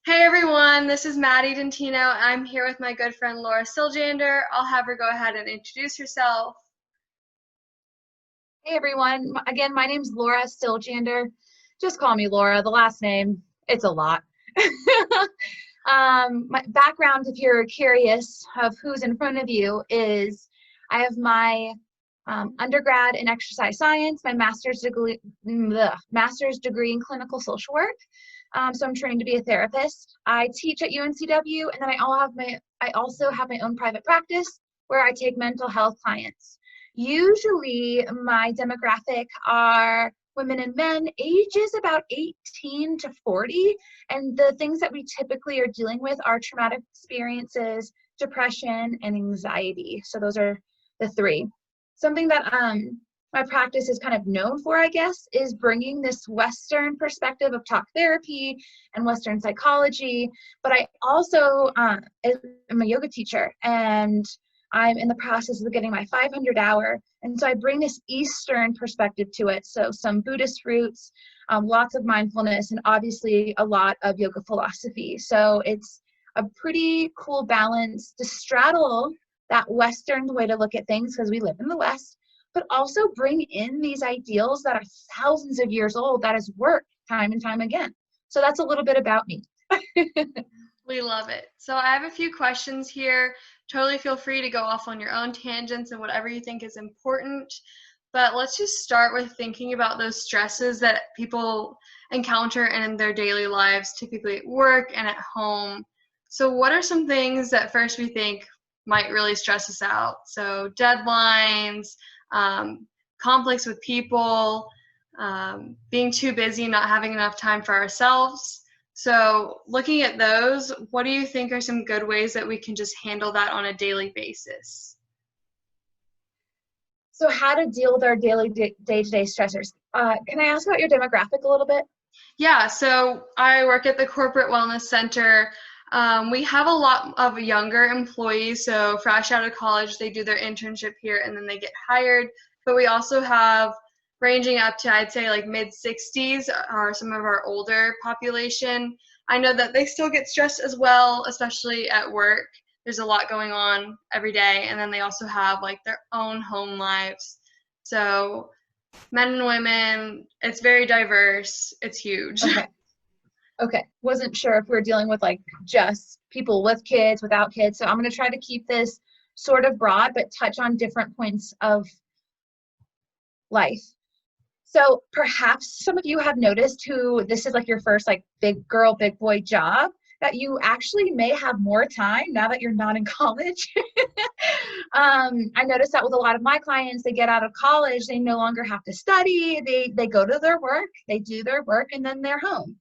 Hey everyone, this is Maddie Dentino. I'm here with my good friend Laura Siljander. I'll have her go ahead and introduce herself. Hey everyone, again, my name's Laura Siljander. Just call me Laura. The last name, it's a lot. My background, if you're curious of who's in front of you, is I have my undergrad in exercise science, my master's degree in clinical social work. So I'm trained to be a therapist. I teach at UNCW, and then I also have my own private practice where I take mental health clients. Usually my demographic are women and men, ages about 18 to 40. And the things that we typically are dealing with are traumatic experiences, depression, and anxiety. So those are the three. Something that my practice is kind of known for, I guess, is bringing this Western perspective of talk therapy and Western psychology. But I also am a yoga teacher, and I'm in the process of getting my 500 hour. And so I bring this Eastern perspective to it. So some Buddhist roots, lots of mindfulness, and obviously a lot of yoga philosophy. So it's a pretty cool balance to straddle that Western way to look at things because we live in the West, but also bring in these ideals that are thousands of years old that has worked time and time again. So that's a little bit about me. We love it. So I have a few questions here. Totally feel free to go off on your own tangents and whatever you think is important. But let's just start with thinking about those stresses that people encounter in their daily lives, typically at work and at home. So what are some things that first we think might really stress us out? So deadlines, conflicts with people, being too busy, not having enough time for ourselves. So looking at those, what do you think are some good ways that we can just handle that on a daily basis? So how to deal with our daily day-to-day stressors. Can I ask about your demographic a little bit? Yeah, so I work at the Corporate Wellness Center. We have a lot of younger employees, so fresh out of college, they do their internship here and then they get hired. But we also have ranging up to, I'd say, like mid 60s are some of our older population. I know that they still get stressed as well, especially at work. There's a lot going on every day, and then they also have like their own home lives. So men and women, it's very diverse. It's huge. Okay. Okay. Wasn't sure if we are dealing with like just people with kids, without kids. So I'm going to try to keep this sort of broad, but touch on different points of life. So perhaps some of you have noticed who this is like your first like big girl, big boy job, that you actually may have more time now that you're not in college. I noticed that with a lot of my clients, they get out of college, they no longer have to study, they go to their work, they do their work, and then they're home.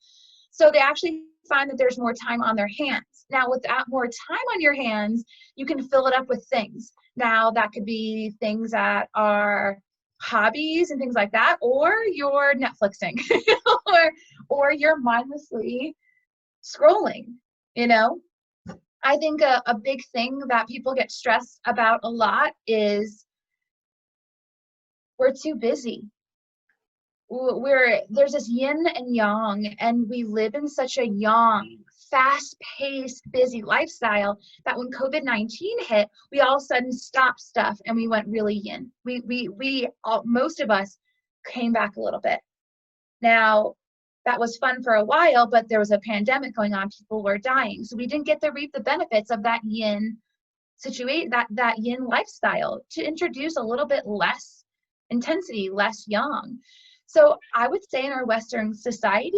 So they actually find that there's more time on their hands. Now, with that more time on your hands, you can fill it up with things. Now, that could be things that are hobbies and things like that, or you're Netflixing, or you're mindlessly scrolling, you know? I think a big thing that people get stressed about a lot is we're too busy. There's this yin and yang, and we live in such a yang, fast-paced, busy lifestyle that when COVID-19 hit, we all of a sudden stopped stuff and we went really yin. Most of us came back a little bit. Now, that was fun for a while, but there was a pandemic going on. People were dying, so we didn't get to reap the benefits of that yin situation, that yin lifestyle, to introduce a little bit less intensity, less yang. So I would say in our Western society,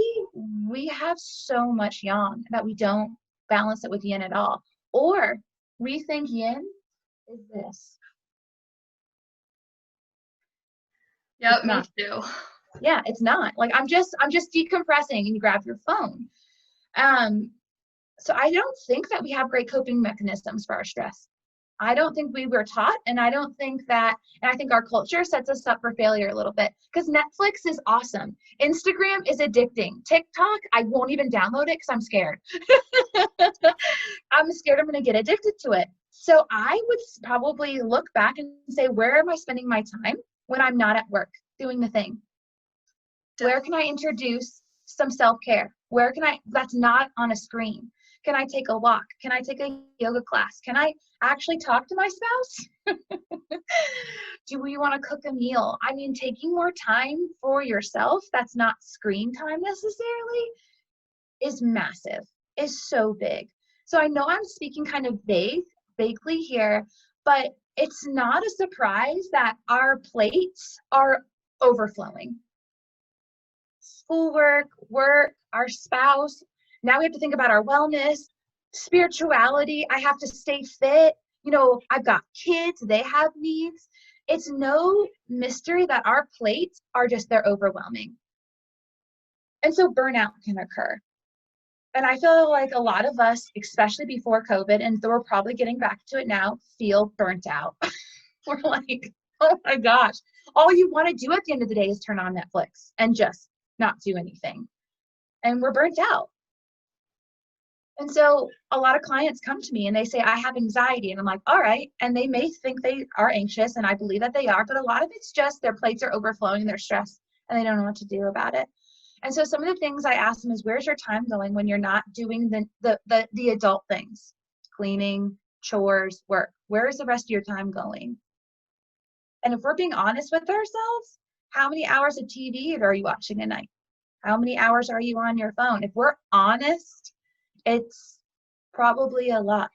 we have so much yang that we don't balance it with yin at all. Or we think yin is this. Yep, me too. Yeah, it's not. Like I'm just decompressing, and you grab your phone. So I don't think that we have great coping mechanisms for our stress. I don't think we were taught, and I think our culture sets us up for failure a little bit, because Netflix is awesome. Instagram is addicting. TikTok, I won't even download it because I'm scared. I'm scared I'm going to get addicted to it. So I would probably look back and say, where am I spending my time when I'm not at work doing the thing? Where can I introduce some self-care? that's not on a screen? Can I take a walk? Can I take a yoga class? Can I actually talk to my spouse? Do we want to cook a meal? I mean, taking more time for yourself that's not screen time necessarily is massive, is so big. So I know I'm speaking kind of vaguely here, but it's not a surprise that our plates are overflowing. Schoolwork, work, our spouse. Now we have to think about our wellness, spirituality. I have to stay fit. You know, I've got kids, they have needs. It's no mystery that our plates are just, they're overwhelming. And so burnout can occur. And I feel like a lot of us, especially before COVID, and we're probably getting back to it now, feel burnt out. We're like, oh my gosh, all you want to do at the end of the day is turn on Netflix and just not do anything. And we're burnt out. And so a lot of clients come to me and they say, I have anxiety. And I'm like, all right. And they may think they are anxious, and I believe that they are, but a lot of it's just their plates are overflowing, they're stressed, and they don't know what to do about it. And so some of the things I ask them is, where's your time going when you're not doing the adult things? Cleaning, chores, work. Where is the rest of your time going? And if we're being honest with ourselves, how many hours of TV are you watching a night? How many hours are you on your phone? If we're honest, it's probably a lot.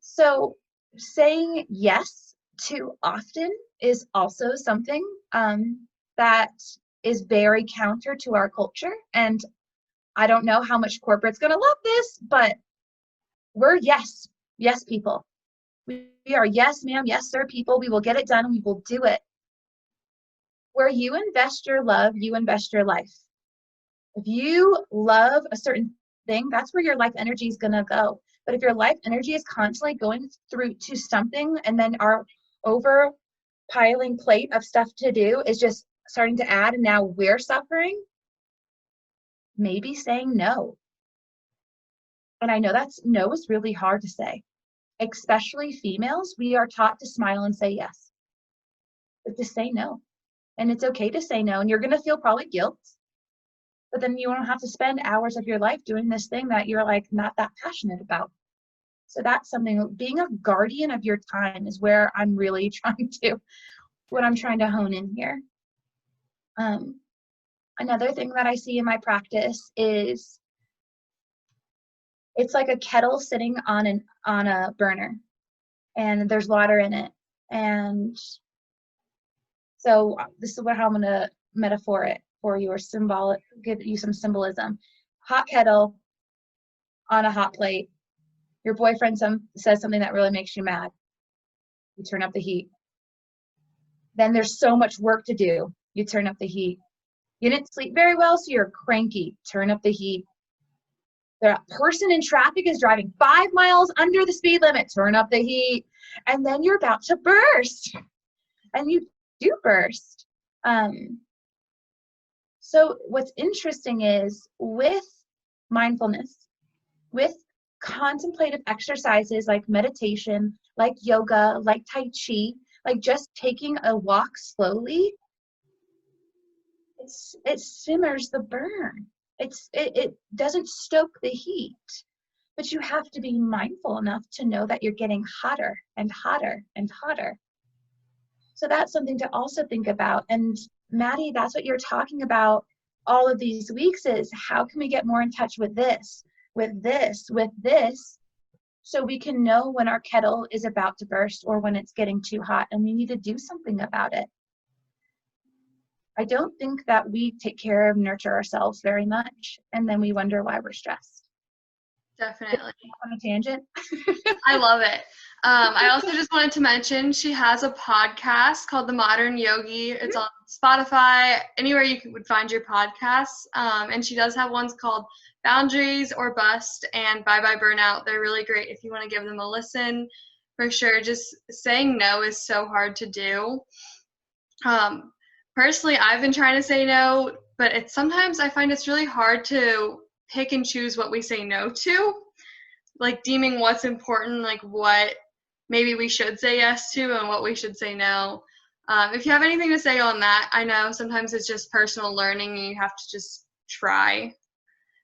So saying yes too often is also something that is very counter to our culture. And I don't know how much corporate's going to love this, but we're yes people. We are yes ma'am, yes sir people. We will get it done and we will do it. Where you invest your love, you invest your life. If you love a certain thing, that's where your life energy is going to go. But if your life energy is constantly going through to something, and then our overpiling plate of stuff to do is just starting to add, and now we're suffering, maybe saying no. And I know no is really hard to say, especially females. We are taught to smile and say yes, but to say no. And it's okay to say no, and you're going to feel probably guilt, but then you don't have to spend hours of your life doing this thing that you're like not that passionate about. So that's something, being a guardian of your time is where I'm really trying to hone in here. Another thing that I see in my practice is it's like a kettle sitting on a burner, and there's water in it. And so this is how I'm going to metaphor it for you, or give you some symbolism. Hot kettle on a hot plate. Your boyfriend says something that really makes you mad. You turn up the heat. Then there's so much work to do. You turn up the heat. You didn't sleep very well, so you're cranky. Turn up the heat. The person in traffic is driving 5 miles under the speed limit. Turn up the heat. And then you're about to burst. And you do burst. So what's interesting is, with mindfulness, with contemplative exercises like meditation, like yoga, like Tai Chi, like just taking a walk slowly, it simmers the burn. It doesn't stoke the heat, but you have to be mindful enough to know that you're getting hotter and hotter and hotter. So that's something to also think about. And Maddie, that's what you're talking about all of these weeks, is how can we get more in touch with this, so we can know when our kettle is about to burst or when it's getting too hot and we need to do something about it. I don't think that we take care of, nurture ourselves very much, and then we wonder why we're stressed. Definitely. On a tangent. I love it. I also just wanted to mention she has a podcast called The Modern Yogi. It's on Spotify, anywhere you would find your podcasts. And she does have ones called Boundaries or Bust and Bye Bye Burnout. They're really great if you want to give them a listen. For sure, just saying no is so hard to do. Personally, I've been trying to say no, but sometimes I find it's really hard to pick and choose what we say no to, like deeming what's important, like what maybe we should say yes to and what we should say no. If you have anything to say on that, I know sometimes it's just personal learning and you have to just try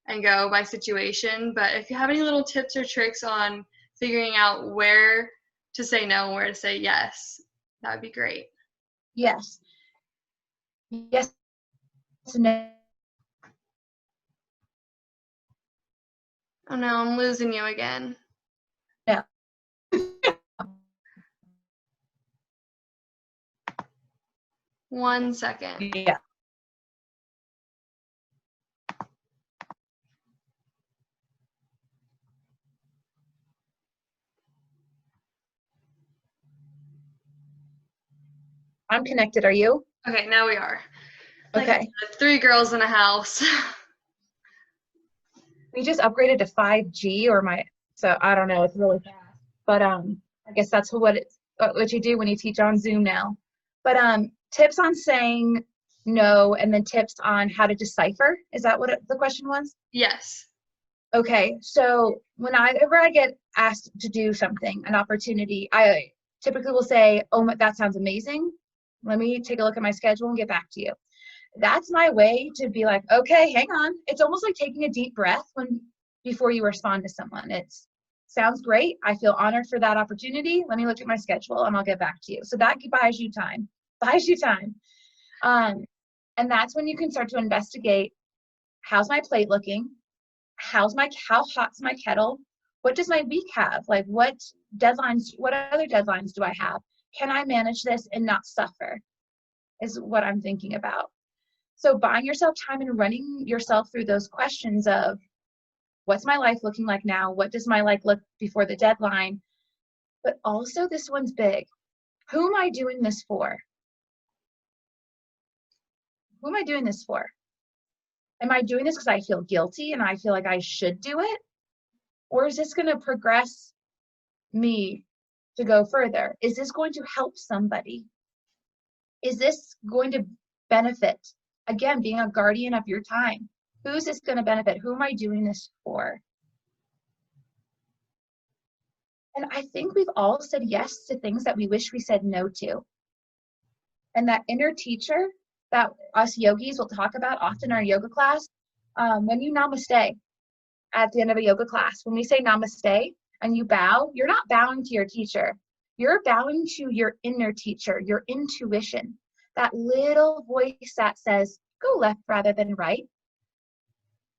and go by situation. But if you have any little tips or tricks on figuring out where to say no and where to say yes, that would be great. Yes. Yes. No. Oh no, I'm losing you again. No. 1 second. Yeah. I'm connected. Are you? Okay, now we are. Like Okay. 3 girls in a house. We just upgraded to 5G so I don't know, it's really fast. But I guess that's what you do when you teach on Zoom now. But tips on saying no, and then tips on how to decipher. Is that what the question was? Yes. Okay, so whenever I get asked to do something, an opportunity, I typically will say, "Oh, that sounds amazing. Let me take a look at my schedule and get back to you." That's my way to be like, okay, hang on. It's almost like taking a deep breath before you respond to someone. It's sounds great. I feel honored for that opportunity. Let me look at my schedule and I'll get back to you. So that buys you time. Buys you time. And that's when you can start to investigate, how's my plate looking? How hot's my kettle? What does my week have? Like what other deadlines do I have? Can I manage this and not suffer? Is what I'm thinking about. So buying yourself time and running yourself through those questions of, what's my life looking like now? What does my life look before the deadline? But also, this one's big. Who am I doing this for? Who am I doing this for? Am I doing this because I feel guilty and I feel like I should do it? Or is this going to progress me to go further? Is this going to help somebody? Is this going to benefit? Again, being a guardian of your time. Who's this going to benefit? Who am I doing this for? And I think we've all said yes to things that we wish we said no to. And that inner teacher that us yogis will talk about often in our yoga class, when you namaste at the end of a yoga class, when we say namaste and you bow, you're not bowing to your teacher. You're bowing to your inner teacher, your intuition, that little voice that says, go left rather than right.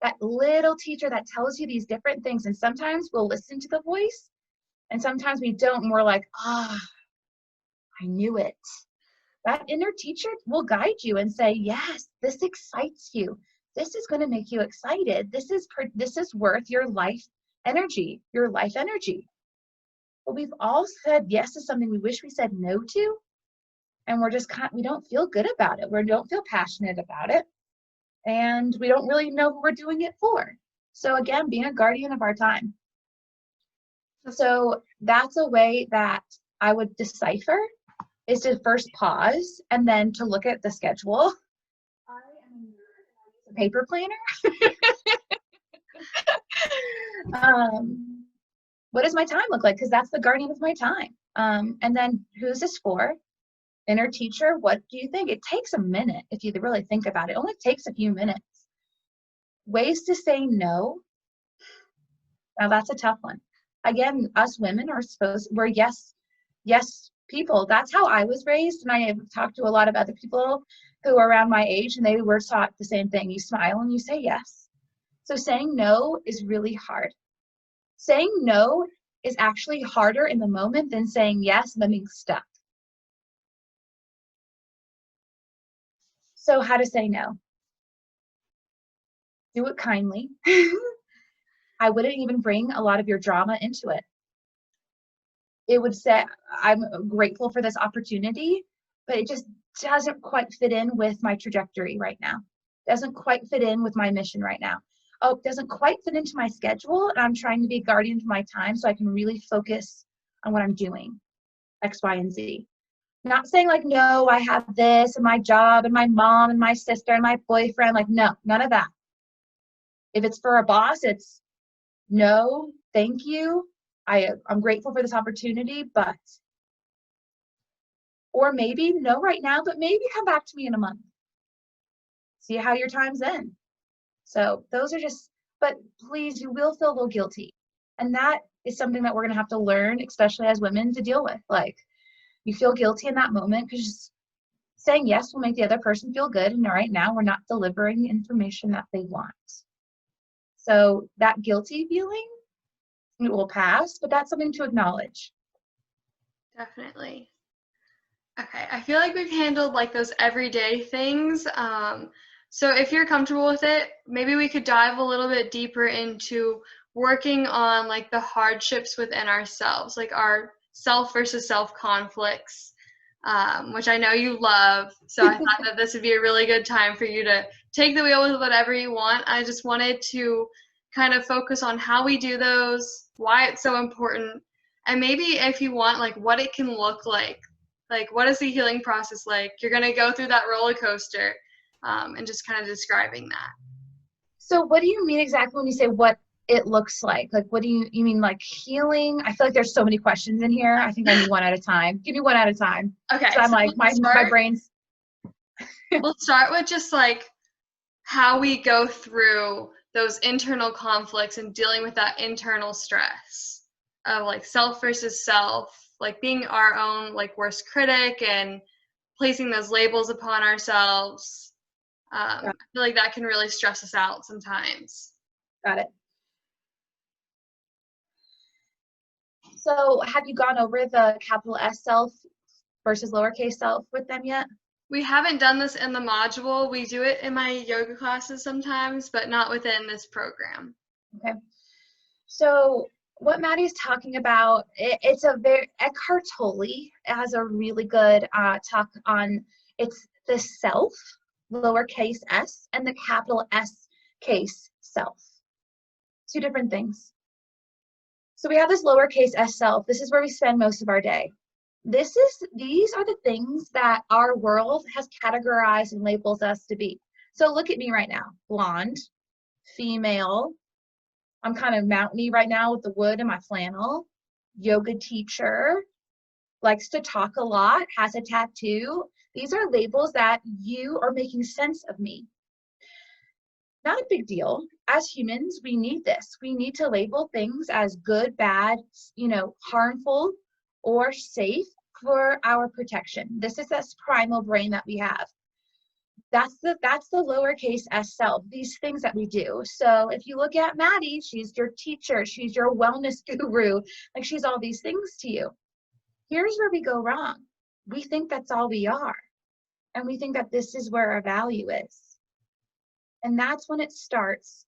That little teacher that tells you these different things. And sometimes we'll listen to the voice and sometimes we don't, and we're like, I knew it. That inner teacher will guide you and say, yes, this excites you. This is going to make you excited. This is worth your life energy, But we've all said yes to something we wish we said no to, and we don't feel good about it. We don't feel passionate about it, and we don't really know who we're doing it for. So again, being a guardian of our time. So that's a way that I would decipher, is to first pause and then to look at the schedule. I am a nerd and I use a paper planner. What does my time look like? Because that's the guardian of my time. And then who's this for? Inner teacher, what do you think? It takes a minute if you really think about it. It only takes a few minutes. Ways to say no. Now that's a tough one. Again, us women we're yes people. That's how I was raised, and I have talked to a lot of other people who are around my age, and they were taught the same thing. You smile and you say yes. So saying no is really hard. Saying no is actually harder in the moment than saying yes and then being stuck. So how to say no? Do it kindly. I wouldn't even bring a lot of your drama into it. It would say, I'm grateful for this opportunity, but it just doesn't quite fit in with my trajectory right now. Doesn't quite fit in with my mission right now. Oh, it doesn't quite fit into my schedule, and I'm trying to be a guardian of my time so I can really focus on what I'm doing, X, Y, and Z. Not saying like, no, I have this and my job and my mom and my sister and my boyfriend. Like, no, none of that. If it's for a boss, it's no, thank you. I'm grateful for this opportunity, but Or maybe no right now, but maybe come back to me in a month. See how your time's in. So those are just, but please, you will feel a little guilty. And that is something that we're going to have to learn, especially as women, to deal with. Like, you feel guilty in that moment because saying yes will make the other person feel good. And right now, we're not delivering the information that they want. So that guilty feeling, it will pass, but that's something to acknowledge. Definitely. Okay, I feel like we've handled like those everyday things. So if you're comfortable with it, maybe we could dive a little bit deeper into working on like the hardships within ourselves, like our self versus self conflicts, which I know you love. So I thought that this would be a really good time for you to take the wheel with whatever you want. I just wanted to kind of focus on how we do those, why it's so important, and maybe if you want, like what it can look like. Like, what is the healing process like? You're going to go through that roller coaster, and just kind of describing that. So what do you mean exactly when you say what it looks like? Like, what do you mean, like healing? I feel like there's so many questions in here. I think I need one at a time. Give me one at a time. Okay. So I'm like, my brain's. We'll start with just like how we go through those internal conflicts and dealing with that internal stress of like self versus self, like being our own like worst critic and placing those labels upon ourselves. I feel like that can really stress us out sometimes. Got it. So have you gone over the capital S self versus lowercase self with them yet? We haven't done this in the module. We do it in my yoga classes sometimes, but not within this program. Okay. So what Maddie's talking about, it's a very, Eckhart Tolle has a really good talk on, it's the self, lowercase s, and the capital S case self. Two different things. So we have this lowercase s self. This is where we spend most of our day. These are the things that our world has categorized and labels us to be. So look at me right now. Blonde, female. I'm kind of mountainy right now with the wood and my flannel. Yoga teacher, likes to talk a lot, has a tattoo. These are labels that you are making sense of me. Not a big deal. As humans, we need this. We need to label things as good, bad, harmful, or safe for our protection. This is this primal brain that we have. That's the lowercase s self, these things that we do. So if you look at Maddie, she's your teacher, she's your wellness guru, like she's all these things to you. Here's where we go wrong. We think that's all we are. And we think that this is where our value is. And that's when it starts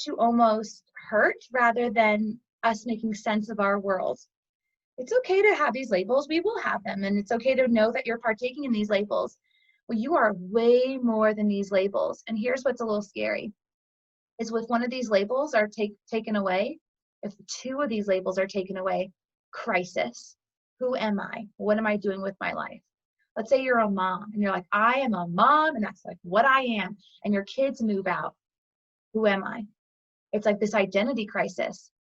to almost hurt rather than us making sense of our world. It's okay to have these labels. We will have them. And it's okay to know that you're partaking in these labels. Well, you are way more than these labels. And here's what's a little scary, is if one of these labels are taken away, if two of these labels are taken away, crisis. Who am I? What am I doing with my life? Let's say you're a mom and you're like, I am a mom and that's like what I am. And your kids move out. Who am I? It's like this identity crisis.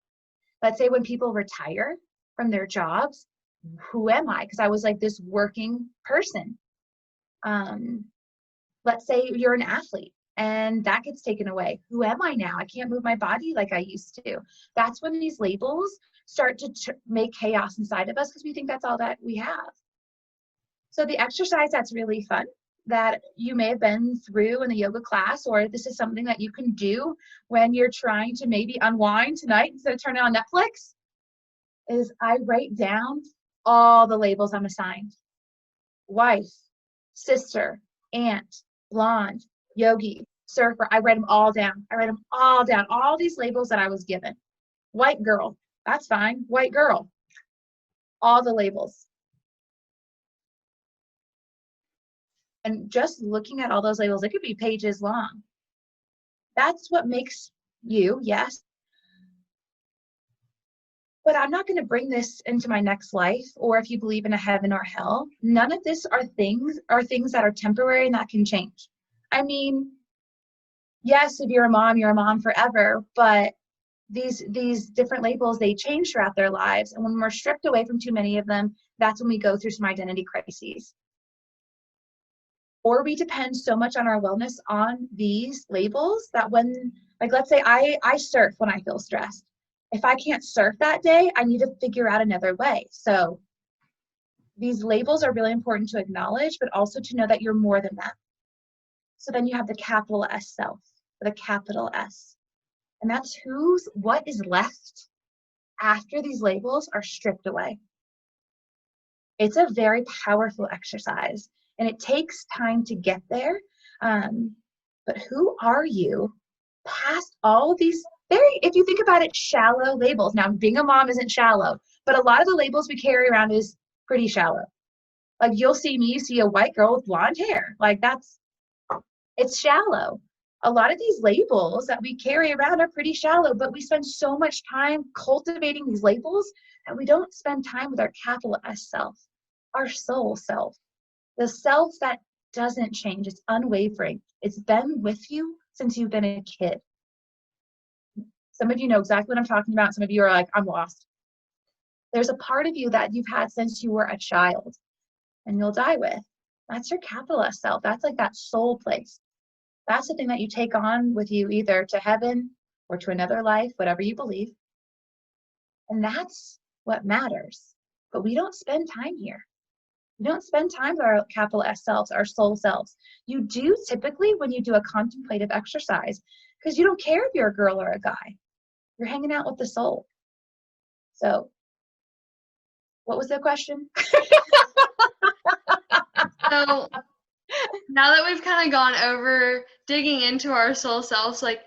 Let's say when people retire from their jobs, who am I? Because I was like this working person. Let's say you're an athlete and that gets taken away. Who am I now? I can't move my body like I used to. That's when these labels start to make chaos inside of us because we think that's all that we have. So the exercise that's really fun that you may have been through in the yoga class, or this is something that you can do when you're trying to maybe unwind tonight instead of turning on Netflix, is I write down all the labels I'm assigned. Wife, sister, aunt, blonde, yogi, surfer. I write them all down. All these labels that I was given. White girl, that's fine. White girl. All the labels. And just looking at all those labels, it could be pages long. That's what makes you, yes. But I'm not going to bring this into my next life, or if you believe in a heaven or hell. None of this are things that are temporary and that can change. I mean, yes, if you're a mom forever, but these different labels, they change throughout their lives. And when we're stripped away from too many of them, that's when we go through some identity crises. Or we depend so much on our wellness on these labels that when, like, let's say I surf when I feel stressed. If I can't surf that day, I need to figure out another way. So these labels are really important to acknowledge, but also to know that you're more than that. So then you have the capital S self, the capital S. And that's what is left after these labels are stripped away. It's a very powerful exercise, and it takes time to get there. But who are you past all of these if you think about it, shallow labels? Now, being a mom isn't shallow, but a lot of the labels we carry around is pretty shallow. Like, you'll see me, you see a white girl with blonde hair. Like, it's shallow. A lot of these labels that we carry around are pretty shallow, but we spend so much time cultivating these labels that we don't spend time with our capital S self, our soul self, the self that doesn't change. It's unwavering. It's been with you since you've been a kid. Some of you know exactly what I'm talking about. Some of you are like, I'm lost. There's a part of you that you've had since you were a child and you'll die with. That's your capital S self. That's like that soul place. That's the thing that you take on with you either to heaven or to another life, whatever you believe. And that's what matters. But we don't spend time here. We don't spend time with our capital S selves, our soul selves. You do typically when you do a contemplative exercise, because you don't care if you're a girl or a guy. You're hanging out with the soul. So, what was the question? So now that we've kind of gone over digging into our soul selves, like,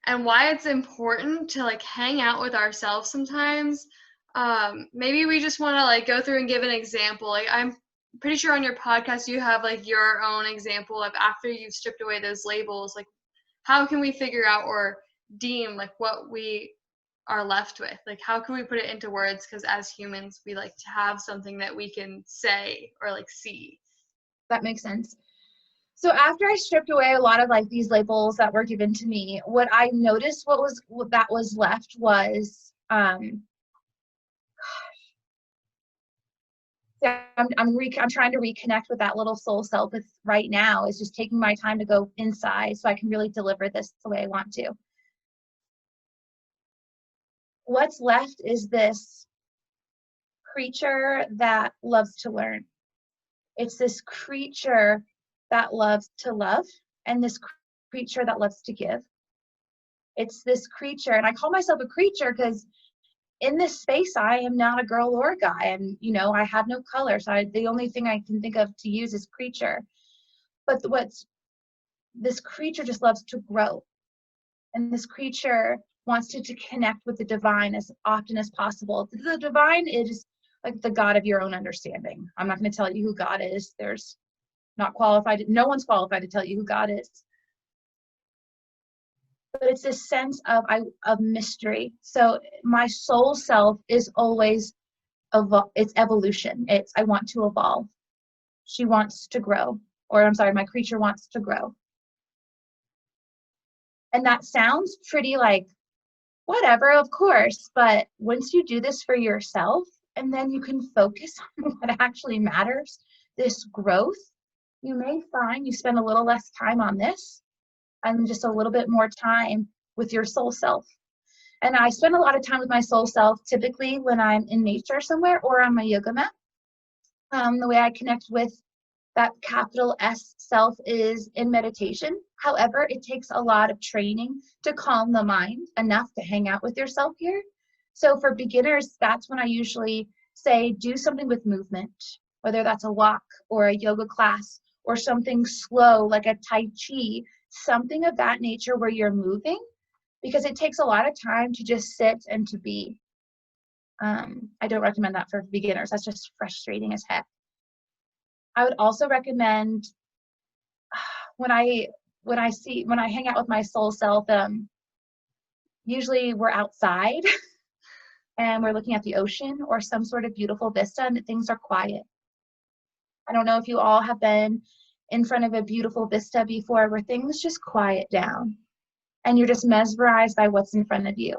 and why it's important to like hang out with ourselves sometimes, maybe we just want to like go through and give an example. Like, I'm pretty sure on your podcast you have like your own example of after you've stripped away those labels, like how can we figure out or deem like what we are left with? Like, how can we put it into words? Because as humans, we like to have something that we can say or like see. That makes sense. So after I stripped away a lot of like these labels that were given to me, what I noticed what was left was I'm trying to reconnect with that little soul self right now. Is just taking my time to go inside so I can really deliver this the way I want to. What's left is this creature that loves to learn. It's this creature that loves to love, and this creature that loves to give. It's this creature, and I call myself a creature because in this space, I am not a girl or a guy, and I have no color, so the only thing I can think of to use is creature. But this creature just loves to grow, and this creature wants to connect with the divine as often as possible. The divine is like the God of your own understanding. I'm not going to tell you who God is. No one's qualified to tell you who God is. But it's this sense of mystery. So my soul self is always it's evolution. It's I want to evolve. She wants to grow. Or I'm sorry, my creature wants to grow. And that sounds pretty like, whatever, of course. But once you do this for yourself, and then you can focus on what actually matters, this growth, you may find you spend a little less time on this and just a little bit more time with your soul self. And I spend a lot of time with my soul self typically when I'm in nature somewhere or on my yoga mat. The way I connect with that capital S self is in meditation. However, it takes a lot of training to calm the mind enough to hang out with yourself here. So for beginners, that's when I usually say do something with movement, whether that's a walk or a yoga class or something slow like a Tai Chi, something of that nature where you're moving, because it takes a lot of time to just sit and to be. I don't recommend that for beginners. That's just frustrating as heck. I would also recommend when I hang out with my soul self, usually we're outside and we're looking at the ocean or some sort of beautiful vista and things are quiet. I don't know if you all have been in front of a beautiful vista before where things just quiet down and you're just mesmerized by what's in front of you.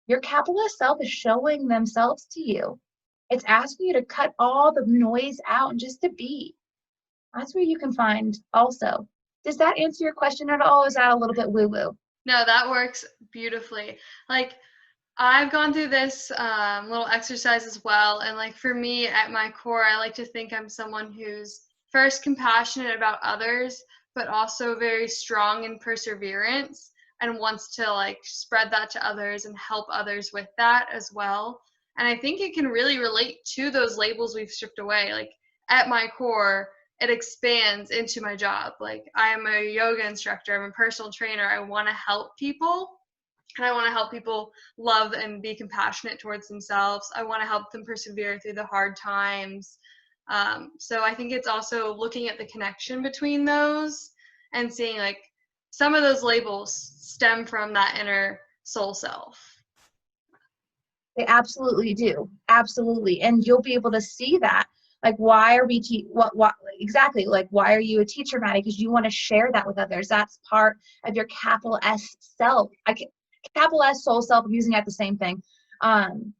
Your capital S self is showing themselves to you. It's asking you to cut all the noise out and just to be. That's where you can find also. Does that answer your question at all? Is that a little bit woo-woo? No, that works beautifully. Like, I've gone through this little exercise as well. And like for me, at my core, I like to think I'm someone who's first compassionate about others, but also very strong in perseverance and wants to like spread that to others and help others with that as well. And I think it can really relate to those labels we've stripped away. Like at my core, it expands into my job. Like I am a yoga instructor, I'm a personal trainer. I want to help people, and I want to help people love and be compassionate towards themselves. I want to help them persevere through the hard times. So I think it's also looking at the connection between those and seeing like some of those labels stem from that inner soul self. They absolutely do. Absolutely. And you'll be able to see that. Like, why are we, what, exactly, like, why are you a teacher, Maddie? Because you want to share that with others. That's part of your capital S self. Capital S soul self, I'm using that the same thing. And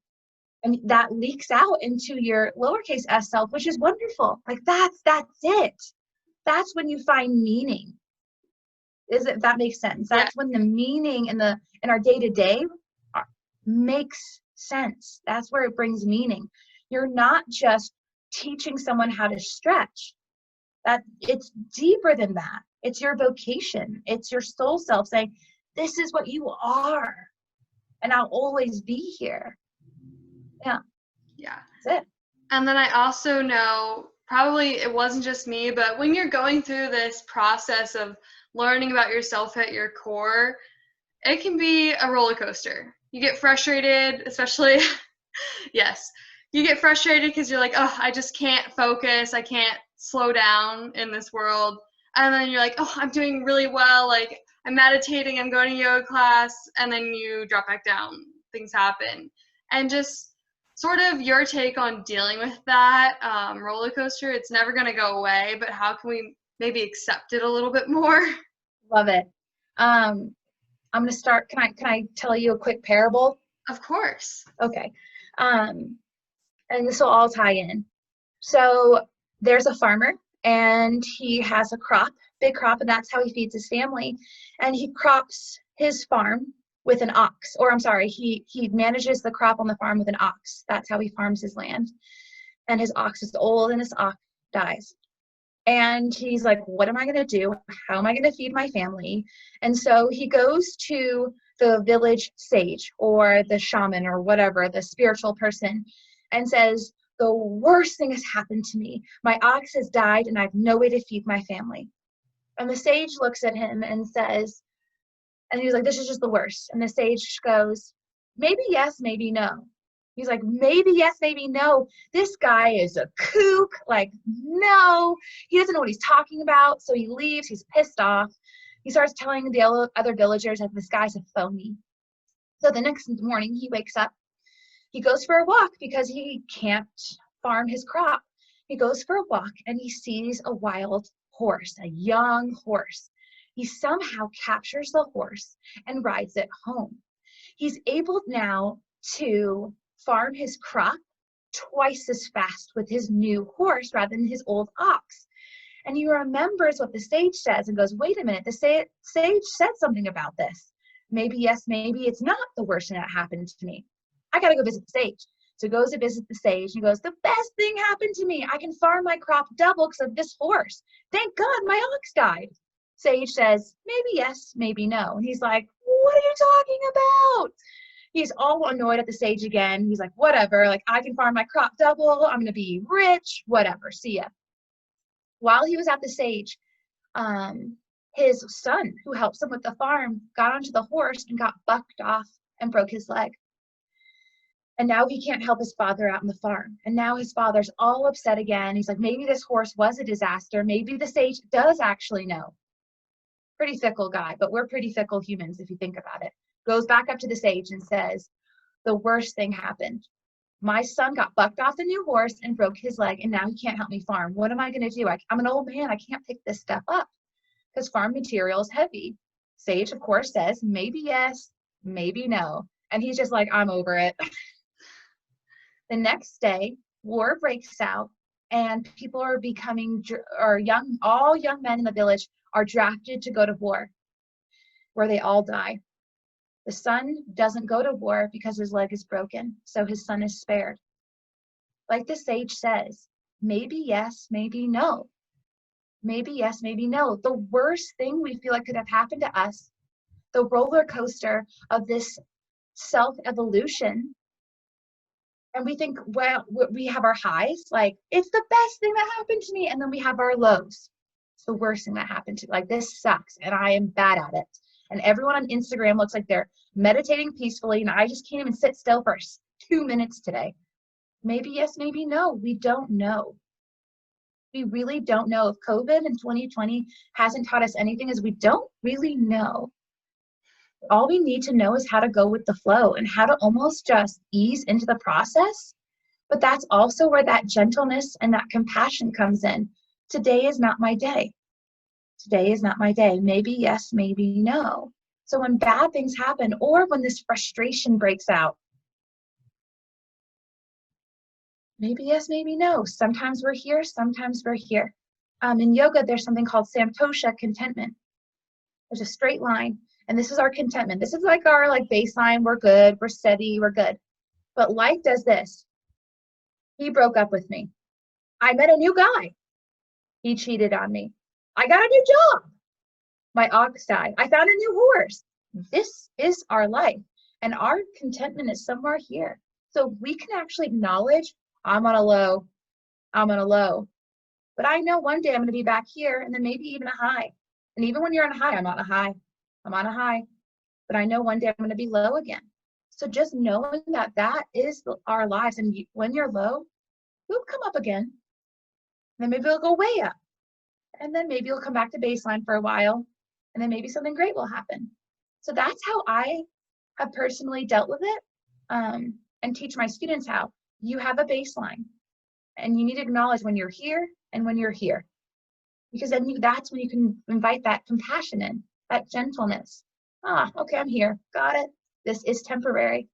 that leaks out into your lowercase s self, which is wonderful. Like, that's it. That's when you find meaning. If that makes sense. That's when the meaning in our day-to-day makes sense. That's where it brings meaning. You're not just teaching someone how to stretch. That it's deeper than that. It's your vocation. It's your soul self saying, this is what you are, and I'll always be here. Yeah. That's it. And then I also know, probably it wasn't just me, but when you're going through this process of learning about yourself at your core, it can be a roller coaster. You get frustrated, especially, yes, you get frustrated because you're like, oh, I just can't focus. I can't slow down in this world. And then you're like, oh, I'm doing really well. Like, I'm meditating, I'm going to yoga class, and then you drop back down. Things happen. And just sort of your take on dealing with that roller coaster. It's never going to go away, but how can we maybe accept it a little bit more? Love it. I'm going to start. Can I tell you a quick parable? Of course. Okay. And this will all tie in. So there's a farmer, and he has a big crop, and that's how he feeds his family. And he crops his farm with an ox, or I'm sorry, he manages the crop on the farm with an ox. That's how he farms his land. And his ox is old, and his ox dies. And he's like, what am I going to do? How am I going to feed my family? And so he goes to the village sage or the shaman or whatever, the spiritual person, and says, the worst thing has happened to me. My ox has died, and I have no way to feed my family. And the sage looks at him and says, and he's like, this is just the worst. And the sage goes, maybe yes, maybe no. He's like, maybe yes, maybe no. This guy is a kook. Like, no, he doesn't know what he's talking about. So he leaves. He's pissed off. He starts telling the other villagers that this guy's a phony. So the next morning he wakes up. He goes for a walk because he can't farm his crop. He goes for a walk, and he sees a wild horse, a young horse. He somehow captures the horse and rides it home. He's able now to farm his crop twice as fast with his new horse rather than his old ox. And he remembers what the sage says and goes, wait a minute, the sage said something about this. Maybe yes, maybe it's not the worst thing that happened to me. I got to go visit the sage. So he goes to visit the sage and goes, the best thing happened to me. I can farm my crop double because of this horse. Thank God my ox died. Sage says, maybe yes, maybe no. And he's like, what are you talking about? He's all annoyed at the sage again. He's like, whatever, like I can farm my crop double. I'm going to be rich, whatever. See ya. While he was at the sage, his son, who helps him with the farm, got onto the horse and got bucked off and broke his leg. And now he can't help his father out on the farm. And now his father's all upset again. He's like, maybe this horse was a disaster. Maybe the sage does actually know. Pretty fickle guy, but we're pretty fickle humans if you think about it. Goes back up to the sage and says, the worst thing happened. My son got bucked off the new horse and broke his leg, and now he can't help me farm. What am I going to do? I'm an old man. I can't pick this stuff up because farm material is heavy. Sage, of course, says, maybe yes, maybe no. And he's just like, I'm over it. The next day, war breaks out, and people are all young men in the village are drafted to go to war, where they all die. The son doesn't go to war because his leg is broken, so his son is spared. Like the sage says, maybe yes, maybe no. Maybe yes, maybe no. The worst thing we feel like could have happened to us, the roller coaster of this self-evolution, and we think, well, we have our highs, like, it's the best thing that happened to me, and then we have our lows. It's the worst thing that happened to me. Like, this sucks, and I am bad at it. And everyone on Instagram looks like they're meditating peacefully, and I just can't even sit still for 2 minutes today. Maybe yes, maybe no. We don't know. We really don't know. If COVID in 2020 hasn't taught us anything, is we don't really know. All we need to know is how to go with the flow and how to almost just ease into the process. But that's also where that gentleness and that compassion comes in. Today is not my day. Today is not my day. Maybe yes, maybe no. So when bad things happen, or when this frustration breaks out, maybe yes, maybe no. Sometimes we're here, sometimes we're here. In yoga, there's something called samtosha, contentment. There's a straight line, and this is our contentment. This is like our baseline. We're good, we're steady, we're good. But life does this. He broke up with me. I met a new guy. He cheated on me. I got a new job. My ox died. I found a new horse. This is our life, and our contentment is somewhere here. So we can actually acknowledge, I'm on a low, I'm on a low. But I know one day I'm going to be back here, and then maybe even a high. And even when you're on a high, I'm on a high. I'm on a high. But I know one day I'm going to be low again. So just knowing that that is our lives. And when you're low, we'll come up again. Then maybe we'll go way up. And then maybe you'll come back to baseline for a while. And then maybe something great will happen. So that's how I have personally dealt with it, and teach my students how. You have a baseline. And you need to acknowledge when you're here and when you're here. Because then that's when you can invite that compassion in, that gentleness. Okay, I'm here. Got it. This is temporary.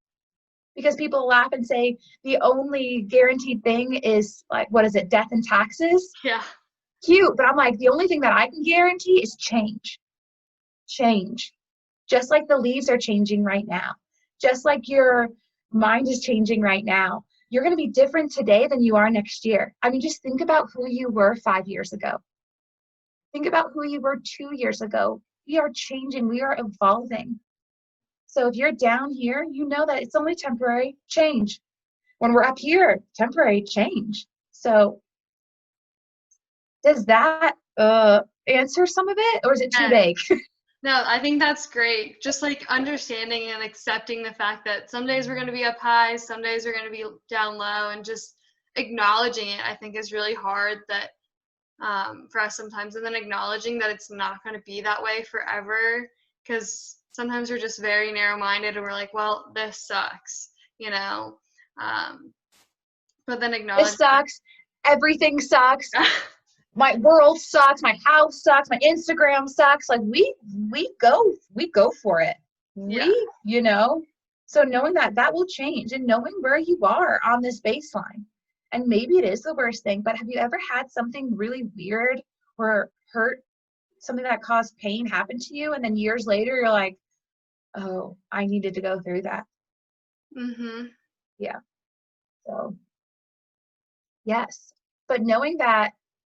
Because people laugh and say the only guaranteed thing is, what is it, death and taxes? Yeah. Cute. But I'm like, the only thing that I can guarantee is change. Change. Just like the leaves are changing right now. Just like your mind is changing right now. You're going to be different today than you are next year. I mean, just think about who you were 5 years ago. Think about who you were 2 years ago. We are changing. We are evolving. So if you're down here, you know that it's only temporary change. When we're up here, temporary change. So does that answer some of it, or is it too vague? No, I think that's great. Just understanding and accepting the fact that some days we're going to be up high, some days we're going to be down low, and just acknowledging it, I think, is really hard that for us sometimes. And then acknowledging that it's not going to be that way forever, because sometimes we're just very narrow-minded and we're like, well, this sucks, but then acknowledge this sucks. Everything sucks. My world sucks. My house sucks. My Instagram sucks. We go for it. Yeah. So knowing that will change, and knowing where you are on this baseline. And maybe it is the worst thing, but have you ever had something really weird or hurt, something that caused pain happen to you, and then years later you're like, oh, I needed to go through that? Mm-hmm. Yeah. So, yes. But knowing that,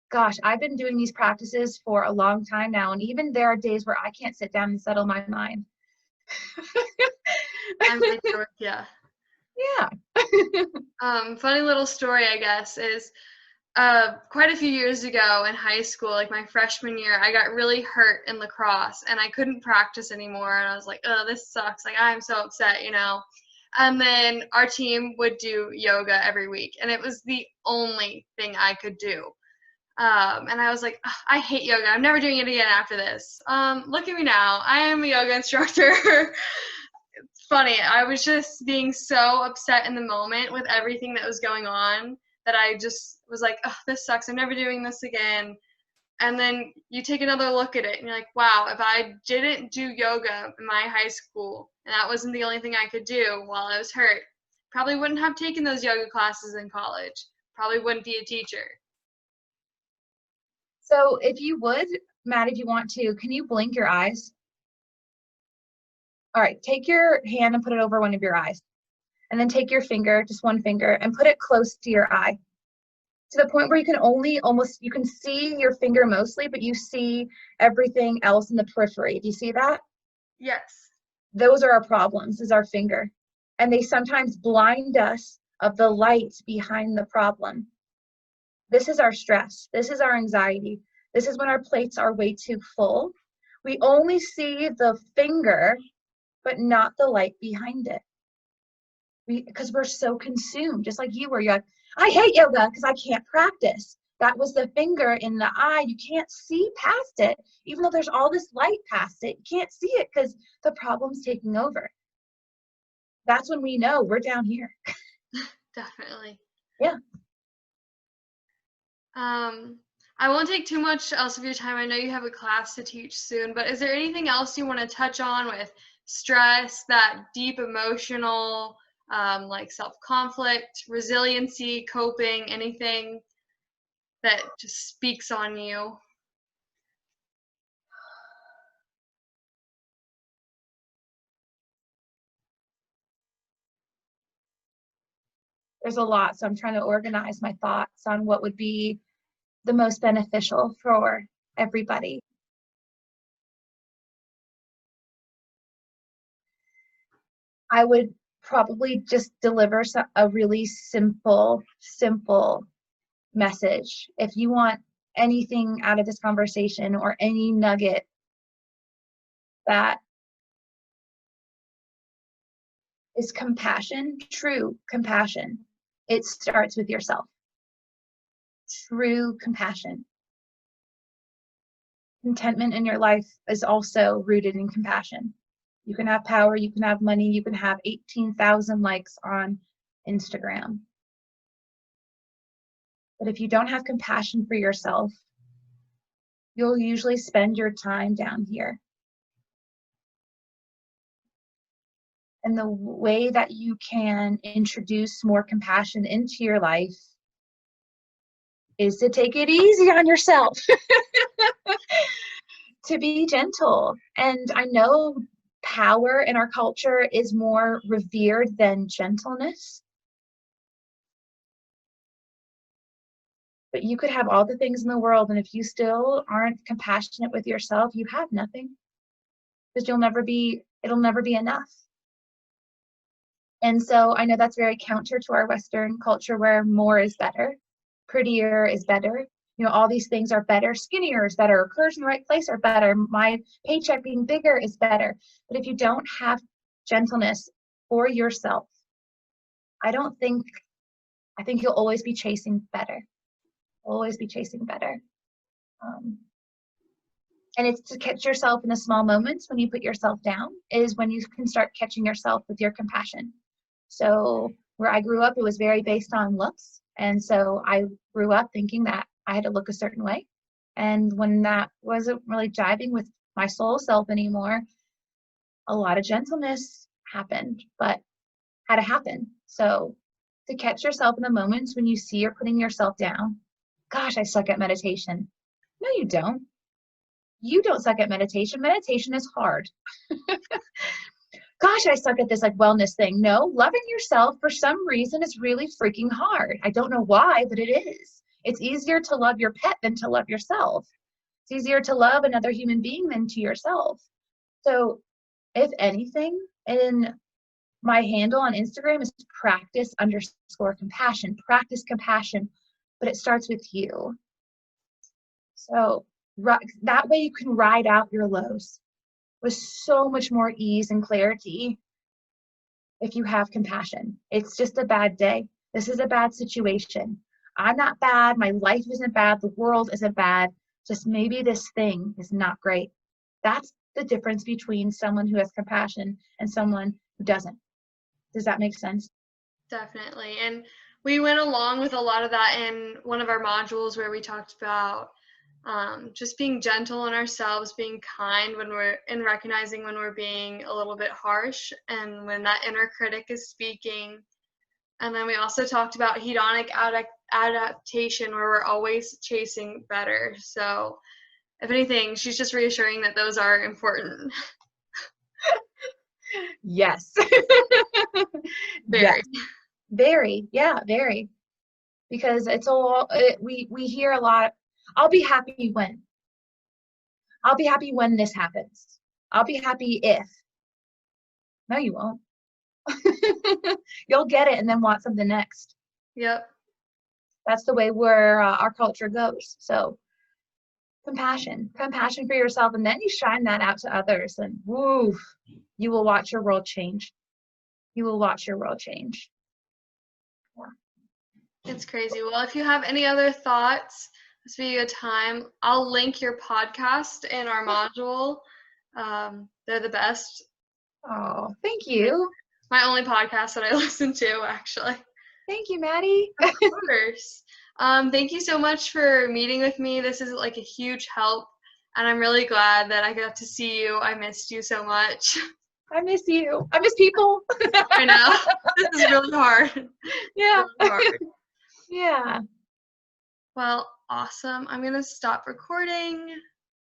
gosh, I've been doing these practices for a long time now, and even there are days where I can't sit down and settle my mind. I'm right there with you. Yeah. Funny little story, I guess, is quite a few years ago in high school, my freshman year, I got really hurt in lacrosse and I couldn't practice anymore. And I was like, oh, this sucks. I'm so upset, And then our team would do yoga every week, and it was the only thing I could do. And I was like, I hate yoga. I'm never doing it again after this. Look at me now. I am a yoga instructor. It's funny. I was just being so upset in the moment with everything that was going on that I just was like, oh, this sucks. I'm never doing this again. And then you take another look at it and you're like, wow, if I didn't do yoga in my high school and that wasn't the only thing I could do while I was hurt, probably wouldn't have taken those yoga classes in college. Probably wouldn't be a teacher. So if you would, Matt, if you want to, can you blink your eyes? All right, take your hand and put it over one of your eyes. And then take your finger, just one finger, and put it close to your eye, to the point where you can only you can see your finger mostly, but you see everything else in the periphery. Do you see that? Yes. Those are our problems, is our finger. And they sometimes blind us of the light behind the problem. This is our stress. This is our anxiety. This is when our plates are way too full. We only see the finger, but not the light behind it. Because we're so consumed, just like you were. You're like, I hate yoga because I can't practice. That was the finger in the eye. You can't see past it. Even though there's all this light past it, you can't see it because the problem's taking over. That's when we know we're down here. Definitely. Yeah. I won't take too much else of your time. I know you have a class to teach soon, but is there anything else you want to touch on with stress, that deep emotional, like self-conflict, resiliency, coping, anything that just speaks on you? There's a lot, so I'm trying to organize my thoughts on what would be the most beneficial for everybody. I would probably just deliver a really simple message. If you want anything out of this conversation or any nugget, that is compassion, true compassion. It starts with yourself. True compassion. Contentment in your life is also rooted in compassion. You can have power, you can have money, you can have 18,000 likes on Instagram. But if you don't have compassion for yourself, you'll usually spend your time down here. And the way that you can introduce more compassion into your life is to take it easy on yourself, to be gentle. And I know power in our culture is more revered than gentleness. But you could have all the things in the world, and if you still aren't compassionate with yourself, you have nothing. Because it'll never be enough. And so I know that's very counter to our Western culture where more is better, prettier is better. You know, all these things are better. Skinnier is better. Curves in the right place are better. My paycheck being bigger is better. But if you don't have gentleness for yourself, I think you'll always be chasing better. Always be chasing better. And it's to catch yourself in the small moments when you put yourself down is when you can start catching yourself with your compassion. So where I grew up, it was very based on looks. And so I grew up thinking that I had to look a certain way. And when that wasn't really jiving with my soul self anymore, a lot of gentleness happened, but had to happen. So to catch yourself in the moments when you see you're putting yourself down, gosh, I suck at meditation. No, you don't. You don't suck at meditation. Meditation is hard. Gosh, I suck at this like wellness thing. No, loving yourself for some reason is really freaking hard. I don't know why, but it is. It's easier to love your pet than to love yourself. It's easier to love another human being than to yourself. So if anything, in my handle on Instagram is practice_compassion, practice compassion, but it starts with you. So that way you can ride out your lows with so much more ease and clarity if you have compassion. It's just a bad day. This is a bad situation. I'm not bad. My life isn't bad. The world isn't bad. Just maybe this thing is not great. That's the difference between someone who has compassion and someone who doesn't. Does that make sense? Definitely. And we went along with a lot of that in one of our modules where we talked about just being gentle on ourselves, being kind and recognizing when we're being a little bit harsh and when that inner critic is speaking. And then we also talked about hedonic adaptation, where we're always chasing better. So if anything, she's just reassuring that those are important. Yes. Very. Yes. Very. Yeah, very. Because it's we hear a lot, I'll be happy when. I'll be happy when this happens. I'll be happy if. No, you won't. You'll get it and then want something next. Yep. That's the way where our culture goes. So compassion for yourself, and then you shine that out to others, and woo, you will watch your world change. You will watch your world change. Yeah. It's crazy. Well, if you have any other thoughts, this would be a good time. I'll link your podcast in our module. They're the best. Oh, thank you. My only podcast that I listen to, actually. Thank you, Maddie. Of course. Thank you so much for meeting with me. This is like a huge help, and I'm really glad that I got to see you. I missed you so much. I miss you. I miss people. I know. This is really hard. Yeah. Really hard. Yeah. Well, awesome. I'm going to stop recording.